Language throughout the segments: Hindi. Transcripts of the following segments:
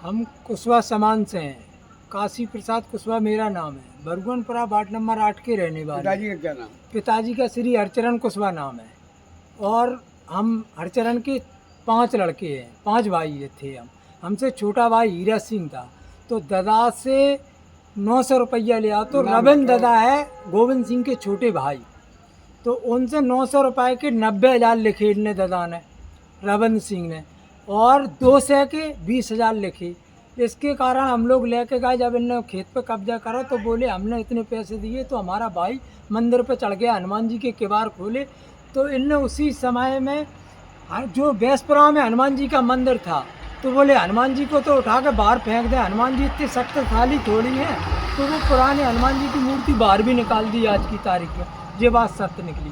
हम कुशवा सामान से हैं। काशी प्रसाद कुशवा मेरा नाम है। बरगुनपुरा वार्ड नंबर 8 के रहने वाले। पिताजी का क्या नाम? पिताजी का श्री हरचरण कुशवा नाम है। और हम हरचरण के 5 लड़के हैं, 5 भाई थे हम। हमसे छोटा भाई हीरा सिंह था। तो दादा से 900 रुपया लिया। तो रविंद्र दादा है गोविंद सिंह के छोटे भाई। तो उनसे 900 रुपये के 90,000 लिखे इनने दादा ने, रविंद्र सिंह ने, और 200 के 20,000 लिखे। इसके कारण हम लोग लेके गए। जब इनने खेत पे कब्जा करा तो बोले हमने इतने पैसे दिए। तो हमारा भाई मंदिर पे चढ़ गया, हनुमान जी के किवाड़ खोले। तो इनने उसी समय में जो बेसपुरा में हनुमान जी का मंदिर था, तो बोले हनुमान जी को तो उठा के बाहर फेंक दे, हनुमान जी इतने शक्तिशाली थोड़ी हैं। तो वो पुराने हनुमान जी की मूर्ति बाहर भी निकाल दी आज की तारीख में। ये बात सत्य निकली।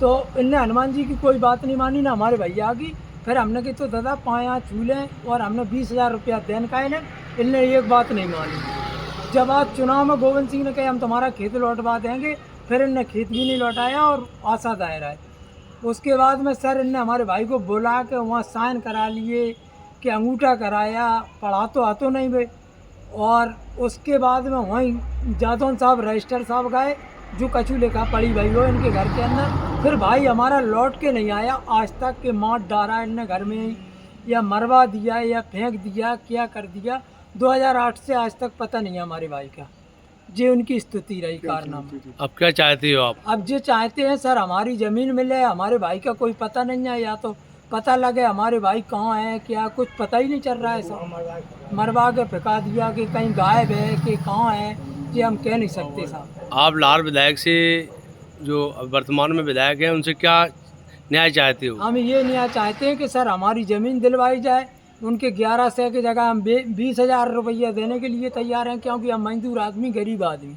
तो इनने हनुमान जी की कोई बात नहीं मानी, ना हमारे भैया की। फिर हमने कही तो दादा पाया चूल्हे, और हमने 20,000 रुपया देन का इनने एक बात नहीं मानी। जब आज चुनाव में गोविंद सिंह ने कहा हम तुम्हारा खेत लौटवा देंगे, फिर इनने खेत भी नहीं लौटाया और आशा दायर है। उसके बाद में सर इनने हमारे भाई को बुला के वहाँ साइन करा लिए कि अंगूठा कराया, पढ़ा तो हाथों नहीं वे। और उसके बाद में वहीं जादौन साहब रजिस्टर साहब गए, जो कछु लिखा पड़ी भाई वो इनके घर के अंदर। फिर भाई हमारा लौट के नहीं आया आज तक, के मार डाला इनने घर में ही, या मरवा दिया या फेंक दिया, क्या कर दिया। 2008 से आज तक पता नहीं है हमारे भाई का। ये उनकी स्तुति रही कारनामा। अब क्या चाहते हो आप? अब जो चाहते हैं सर हमारी ज़मीन मिले। हमारे भाई का कोई पता नहीं है, या तो पता लगे हमारे भाई कहाँ हैं, क्या कुछ पता ही नहीं चल रहा है। सब मरवा के फेंका दिया कि कहीं गायब है कि कहाँ है, ये हम कह नहीं सकते साहब। आप लाल विधायक से जो वर्तमान में विधायक हैं उनसे क्या न्याय चाहते हो? हम ये न्याय चाहते हैं कि सर हमारी ज़मीन दिलवाई जाए। उनके 1100 की जगह हम 20,000 रुपया देने के लिए तैयार हैं, क्योंकि हम मजदूर आदमी, गरीब आदमी।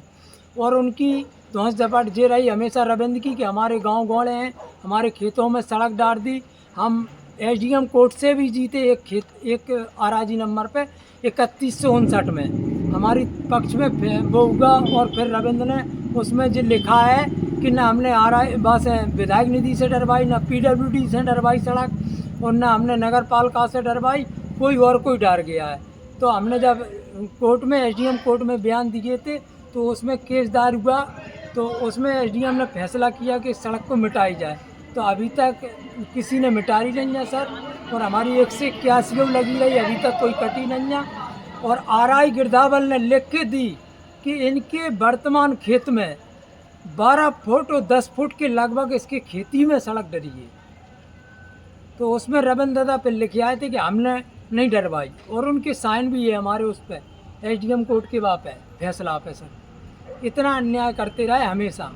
और उनकी धौंस झपट जे रही हमेशा रविंद्र की कि हमारे गांव गौड़े हैं, हमारे खेतों में सड़क डाल दी। हम एसडीएम कोर्ट से भी जीते एक आराजी नंबर पे 3159 में हमारी पक्ष में वो हुआ। और फिर रविंद्र ने उसमें जो लिखा है कि ना हमने बस विधायक निधि से डरवाई, ना PWD से डरवाई सड़क, और ना हमने नगर पालिका से डरवाई, कोई डर गया है। तो हमने जब कोर्ट में एसडीएम कोर्ट में बयान दिए थे तो उसमें केस दायर हुआ। तो उसमें एसडीएम ने फैसला किया कि सड़क को मिटाई जाए। तो अभी तक किसी ने मिटाई नहीं है सर। और हमारी 181 लगी रही, अभी तक कोई कटी नहीं है। और RI गिरधावल ने लिख के दी कि इनके वर्तमान खेत में 12 फुट और 10 फुट के लगभग इसके खेती में सड़क डरी है। तो उसमें रविंद्र दादा पे लिखे आए थे कि हमने नहीं डरवाई, और उनके साइन भी है हमारे उस पर एसडीएम कोर्ट के वाप है फैसला पे। सर इतना अन्याय करते रहे हमेशा।